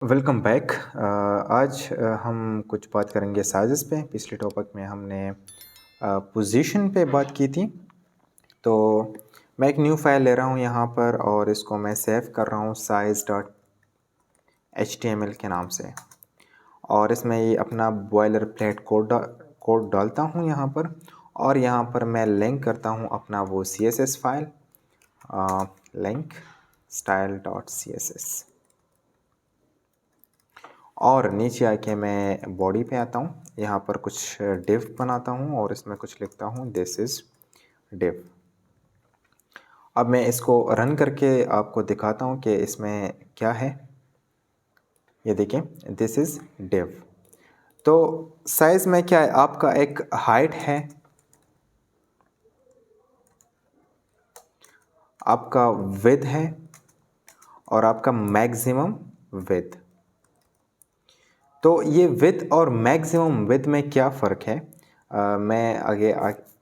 Welcome back. आज हम कुछ बात करेंगे साइज़ेस पे। पिछले टॉपिक में हमने पोजीशन पे बात की थी। तो मैं एक न्यू फाइल ले रहा हूँ यहाँ पर और इसको मैं सेव कर रहा हूँ size डॉट html के नाम से। और इसमें ये अपना बॉयलर प्लेट कोड डालता हूँ यहाँ पर। और यहाँ पर मैं लिंक करता हूँ अपना वो css file link style dot css। और नीचे आके मैं बॉडी पे आता हूँ, यहाँ पर कुछ डिव बनाता हूँ और इसमें कुछ लिखता हूँ दिस इज़ डिव। अब मैं इसको रन करके आपको दिखाता हूँ कि इसमें क्या है। ये देखें, दिस इज़ डिव। तो साइज़ में क्या है, आपका एक हाइट है, आपका विड्थ है और आपका मैक्सिमम विड्थ। तो ये विड्थ और मैक्सिमम विड्थ में क्या फ़र्क है मैं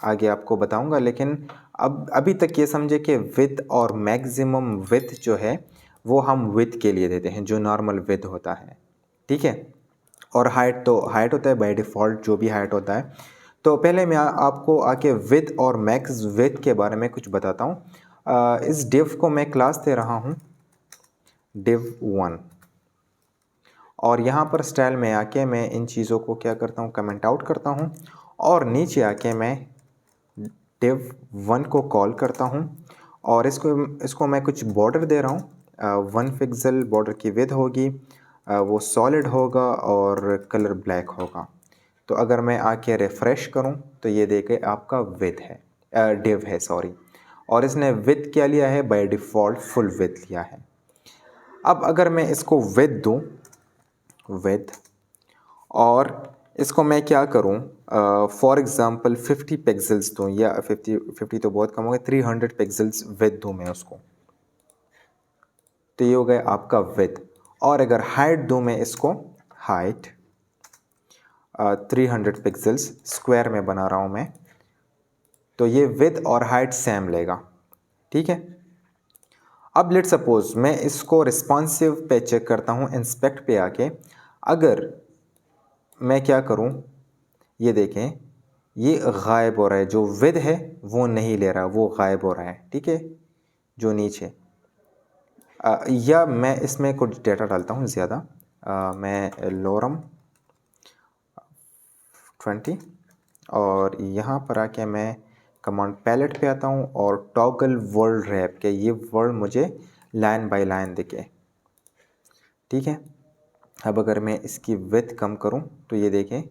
आगे आपको बताऊंगा। लेकिन अब अभी तक ये समझे कि विड्थ और मैक्सिमम विड्थ जो है वो हम विड्थ के लिए देते हैं, जो नॉर्मल विड्थ होता है, ठीक है। और हाइट तो हाइट होता है बाय डिफ़ॉल्ट, जो भी हाइट होता है। तो पहले मैं आपको आके विड्थ और मैक्स विड्थ के बारे में कुछ बताता हूँ। इस डिव को मैं क्लास दे रहा हूँ div1। और यहाँ पर स्टाइल में आके मैं इन चीज़ों को क्या करता हूँ, कमेंट आउट करता हूँ। और नीचे आके मैं div1 को कॉल करता हूँ और इसको मैं कुछ बॉर्डर दे रहा हूँ। 1 पिक्सल बॉर्डर की विड्थ होगी, वो सॉलिड होगा और कलर ब्लैक होगा। तो अगर मैं आके रिफ़्रेश करूँ तो ये देखे आपका विड्थ है, डिव है सॉरी। और इसने विड्थ क्या लिया है, बाय डिफ़ॉल्ट फुल विड्थ लिया है। अब अगर मैं इसको विड्थ दूँ, विड्थ, और इसको मैं क्या करूं, फॉर एग्ज़ाम्पल 50 पिक्सेल्स दूं, या 50 तो बहुत कम हो गया, 300 पिक्सेल्स विड्थ दूं मैं उसको। तो ये हो गया आपका विड्थ। और अगर हाइट दूं मैं इसको, हाइट 300 पिक्सेल्स स्क्वायर में बना रहा हूं मैं, तो ये विड्थ और हाइट सेम लेगा, ठीक है। अब लेट सपोज मैं इसको रिस्पॉन्सिव पे चेक करता हूं, इंस्पेक्ट पे आके। अगर मैं क्या करूं, ये देखें, ये गायब हो रहा है, जो विद है वो नहीं ले रहा, वो गायब हो रहा है, ठीक है, जो नीचे। या मैं इसमें कुछ डेटा डालता हूँ ज़्यादा, मैं लोरम 20, और यहाँ पर आके मैं कमांड पैलेट पे आता हूँ और टॉगल वर्ड रैप के ये वर्ड मुझे लाइन बाय लाइन दिखे, ठीक है। अब अगर मैं इसकी विड्थ कम करूँ तो ये देखें,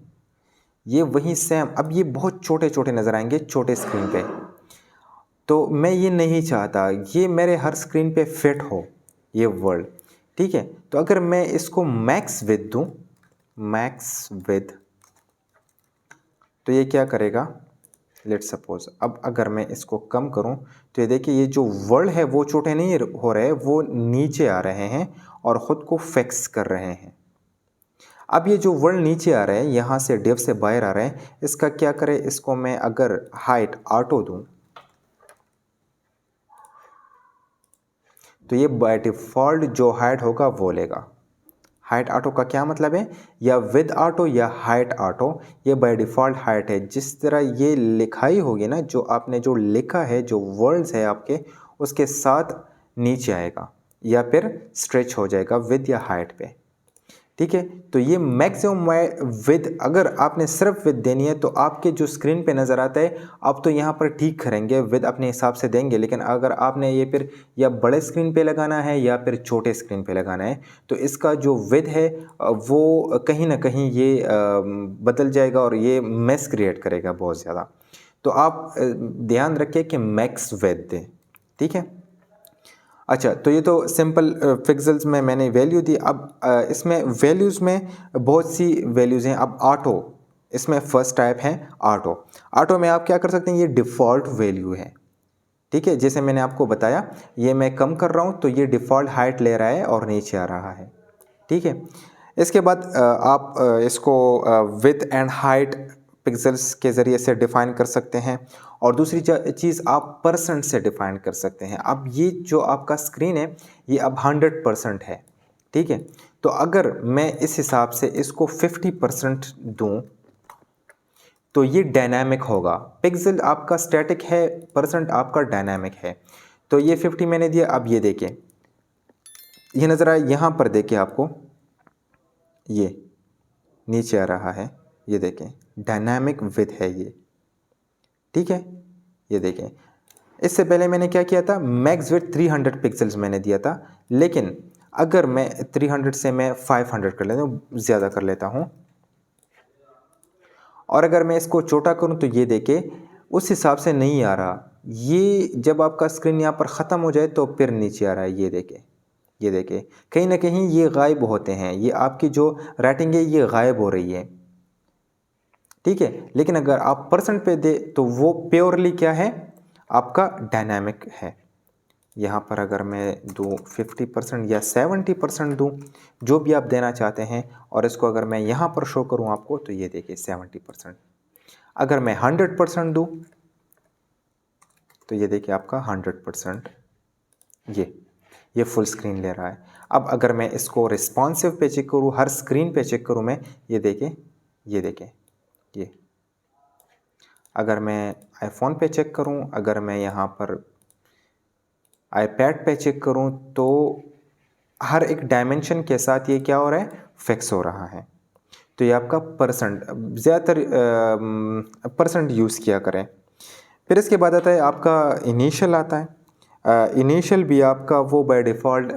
ये वही सेम। अब ये बहुत छोटे छोटे नज़र आएंगे छोटे स्क्रीन पे, तो मैं ये नहीं चाहता ये मेरे हर स्क्रीन पे फिट हो ये वर्ड, ठीक है। तो अगर मैं इसको मैक्स विड्थ दूं, मैक्स विड्थ, तो ये क्या करेगा, लेट सपोज अब अगर मैं इसको कम करूं तो ये देखिए, ये जो वर्ड है वो छोटे नहीं हो रहे, वो नीचे आ रहे हैं और ख़ुद को फिक्स कर रहे हैं। अब ये जो वर्ड नीचे आ रहे हैं, यहाँ से डिव से बाहर आ रहे हैं, इसका क्या करें, इसको मैं अगर हाइट ऑटो दूं तो ये बाय डिफ़ॉल्ट जो हाइट होगा वो लेगा। हाइट ऑटो का क्या मतलब है, या विद ऑटो या हाइट ऑटो, ये बाय डिफ़ॉल्ट हाइट है। जिस तरह ये लिखाई होगी ना, जो आपने जो लिखा है, जो वर्ड्स है आपके, उसके साथ नीचे आएगा या फिर स्ट्रेच हो जाएगा विद या हाइट पे, ठीक है। तो ये मैक्सिमम विद, अगर आपने सिर्फ विद देनी है तो आपके जो स्क्रीन पे नज़र आता है, आप तो यहाँ पर ठीक करेंगे, विद अपने हिसाब से देंगे। लेकिन अगर आपने ये फिर या बड़े स्क्रीन पे लगाना है या फिर छोटे स्क्रीन पे लगाना है, तो इसका जो विद है वो कहीं ना कहीं ये बदल जाएगा और ये मेस क्रिएट करेगा बहुत ज़्यादा। तो आप ध्यान रखें कि मैक्स विद दें, ठीक है। अच्छा, तो ये तो सिंपल पिक्सेल्स में मैंने वैल्यू दी। अब इसमें वैल्यूज़ में बहुत सी वैल्यूज़ हैं। अब ऑटो, इसमें फर्स्ट टाइप है ऑटो। ऑटो में आप क्या कर सकते हैं, ये डिफ़ॉल्ट वैल्यू है, ठीक है। जैसे मैंने आपको बताया, ये मैं कम कर रहा हूँ तो ये डिफ़ॉल्ट हाइट ले रहा है और नीचे आ रहा है, ठीक है। इसके बाद आप इसको विड्थ एंड हाइट पिक्सेल्स के ज़रिए से डिफ़ाइन कर सकते हैं। और दूसरी चीज़ आप परसेंट से डिफ़ाइन कर सकते हैं। अब ये जो आपका स्क्रीन है ये अब 100% है, ठीक है। तो अगर मैं इस हिसाब से इसको 50% दूं तो ये डायनामिक होगा। पिक्सल आपका स्टैटिक है, परसेंट आपका डायनामिक है। तो ये 50 मैंने दिया। अब ये देखें, ये नज़र आए यहाँ पर, देखें आपको ये नीचे आ रहा है, ये देखें डायनामिक विथ है ये, ठीक है। ये देखें, इससे पहले मैंने क्या किया था, मैक्स विथ 300 पिक्सल्स मैंने दिया था, लेकिन अगर मैं 300 से मैं 500 कर लेता हूँ, ज़्यादा कर लेता हूँ, और अगर मैं इसको छोटा करूँ तो ये देखें उस हिसाब से नहीं आ रहा। ये जब आपका स्क्रीन यहाँ पर ख़त्म हो जाए तो फिर नीचे आ रहा है। ये देखें, ये देखें, कहीं ना कहीं ये गायब होते हैं, ये आपकी जो रेटिंग है ये गायब हो रही है, ठीक है। लेकिन अगर आप परसेंट पे दे तो वो प्योरली क्या है, आपका डायनामिक है। यहाँ पर अगर मैं दूँ 50% या 70% दूँ, जो भी आप देना चाहते हैं, और इसको अगर मैं यहाँ पर शो करूँ आपको, तो ये देखिए 70%। अगर मैं 100% दूँ तो ये देखिए आपका 100%, ये फुल स्क्रीन ले रहा है। अब अगर मैं इसको रिस्पॉन्सिव पे चेक करूँ, हर स्क्रीन पे चेक करूँ मैं, ये देखें, ये देखें, ये अगर मैं आईफोन पे चेक करूँ, अगर मैं यहाँ पर आईपैड पे चेक करूँ, तो हर एक डायमेंशन के साथ ये क्या हो रहा है, फिक्स हो रहा है। तो ये आपका परसेंट, ज़्यादातर परसेंट यूज़ किया करें। फिर इसके बाद आता है आपका इनिशियल आता है। इनिशियल भी आपका वो by default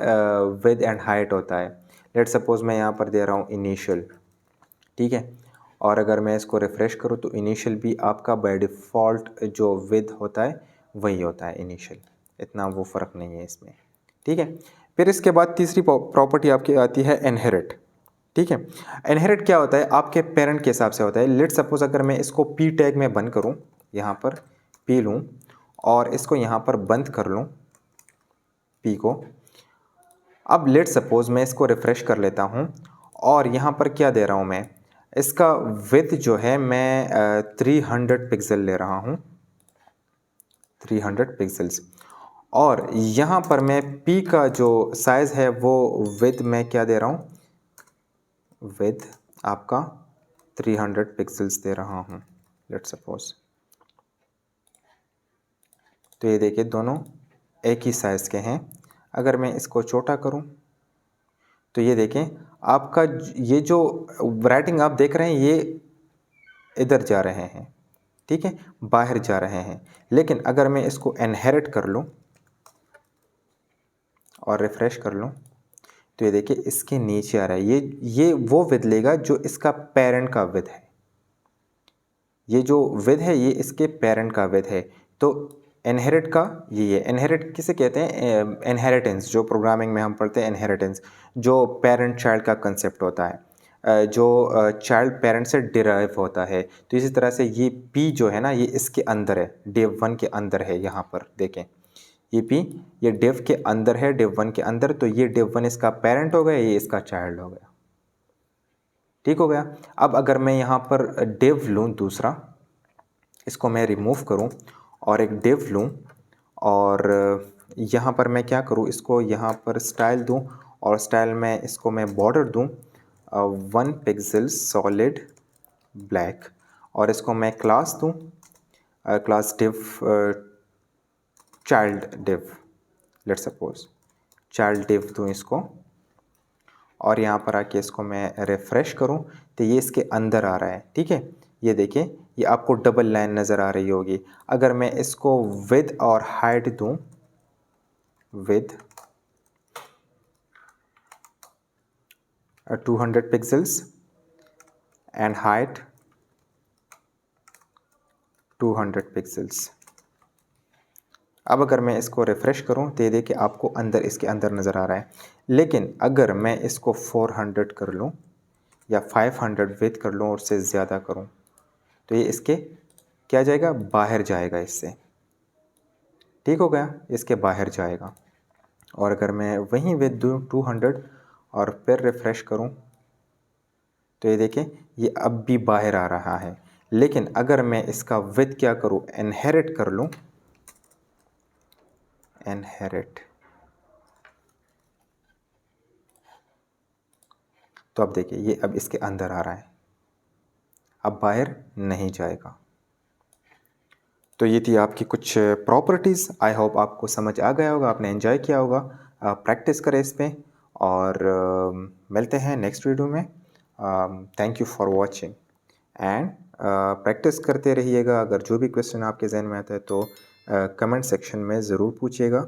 with and height होता है। लेट सपोज़ मैं यहाँ पर दे रहा हूँ इनिशियल, ठीक है, और अगर मैं इसको रिफ़्रेश करूँ तो इनिशियल भी आपका बाय डिफ़ॉल्ट जो विद होता है वही होता है इनिशियल, इतना वो फ़र्क नहीं है इसमें, ठीक है। फिर इसके बाद तीसरी प्रॉपर्टी आपकी आती है इनहेरिट, ठीक है। इनहेरिट क्या होता है, आपके पेरेंट के हिसाब से होता है। लेट सपोज़ अगर मैं इसको पी टैग में बंद करूँ, यहाँ पर पी लूँ और इसको यहाँ पर बंद कर लूँ पी को, अब लेट सपोज़ मैं इसको रिफ़्रेश कर लेता हूँ और यहाँ पर क्या दे रहा हूँ मैं, इसका विड्थ जो है मैं 300 पिक्सल ले रहा हूँ, 300 पिक्सल्स, और यहाँ पर मैं पी का जो साइज़ है वो विड्थ मैं क्या दे रहा हूँ, विड्थ आपका 300 पिक्सल्स दे रहा हूँ लेट सपोज़। तो ये देखिए दोनों एक ही साइज़ के हैं। अगर मैं इसको छोटा करूं तो ये देखें आपका ये जो राइटिंग आप देख रहे हैं ये इधर जा रहे हैं, ठीक है, बाहर जा रहे हैं। लेकिन अगर मैं इसको इनहेरिट कर लूं और रिफ़्रेश कर लूं तो ये देखिए इसके नीचे आ रहा है। ये वो विड्थ लेगा जो इसका पेरेंट का विड्थ है। ये जो विड्थ है ये इसके पेरेंट का विड्थ है। तो इनहेरिट का ये है। इनहेरिट किसे कहते हैं, इनहेरिटेंस, जो प्रोग्रामिंग में हम पढ़ते हैं इनहेरिटेंस, जो पेरेंट चाइल्ड का कंसेप्ट होता है, जो चाइल्ड पेरेंट से डिराइव होता है। तो इसी तरह से ये पी जो है ना ये इसके अंदर है, डिव 1 के अंदर है। यहाँ पर देखें ये पी ये डिव के अंदर है, डिव 1 के अंदर। तो ये डिव 1 इसका पेरेंट हो गया, ये इसका चाइल्ड हो गया, ठीक हो गया। अब अगर मैं यहाँ पर डिव लूँ दूसरा, इसको मैं रिमूव करूं और एक डिव लूं और यहाँ पर मैं क्या करूं, इसको यहाँ पर स्टाइल दूं और स्टाइल में इसको मैं बॉर्डर दूं 1 पिक्सल सॉलिड ब्लैक, और इसको मैं क्लास दूं class div child div, let suppose child div दूं इसको, और यहाँ पर आके इसको मैं रिफ़्रेश करूँ तो ये इसके अंदर आ रहा है, ठीक है। ये देखिए ये आपको डबल लाइन नज़र आ रही होगी। अगर मैं इसको विद और हाइट दूँ, with 200 pixels and height 200 pixels, अब अगर मैं इसको रिफ़्रेश करूं तो ये देखिए आपको अंदर इसके अंदर नज़र आ रहा है। लेकिन अगर मैं इसको 400 कर लूं या 500 विद कर लूं और उससे ज़्यादा करूं तो ये इसके क्या जाएगा, बाहर जाएगा इससे, ठीक हो गया, इसके बाहर जाएगा। और अगर मैं वहीं विद दूँ 200 और फिर रिफ़्रेश करूं तो ये देखें ये अब भी बाहर आ रहा है। लेकिन अगर मैं इसका विद क्या करूं, इनहेरिट कर लूं, इनहेरिट तो अब देखिए ये अब इसके अंदर आ रहा है, अब बाहर नहीं जाएगा। तो ये थी आपकी कुछ प्रॉपर्टीज़। आई होप आपको समझ आ गया होगा, आपने एंजॉय किया होगा। प्रैक्टिस करें इस पे और मिलते हैं नेक्स्ट वीडियो में। Thank you for watching and practice करते रहिएगा। अगर जो भी क्वेश्चन आपके जहन में आता है तो कमेंट सेक्शन में ज़रूर पूछिएगा।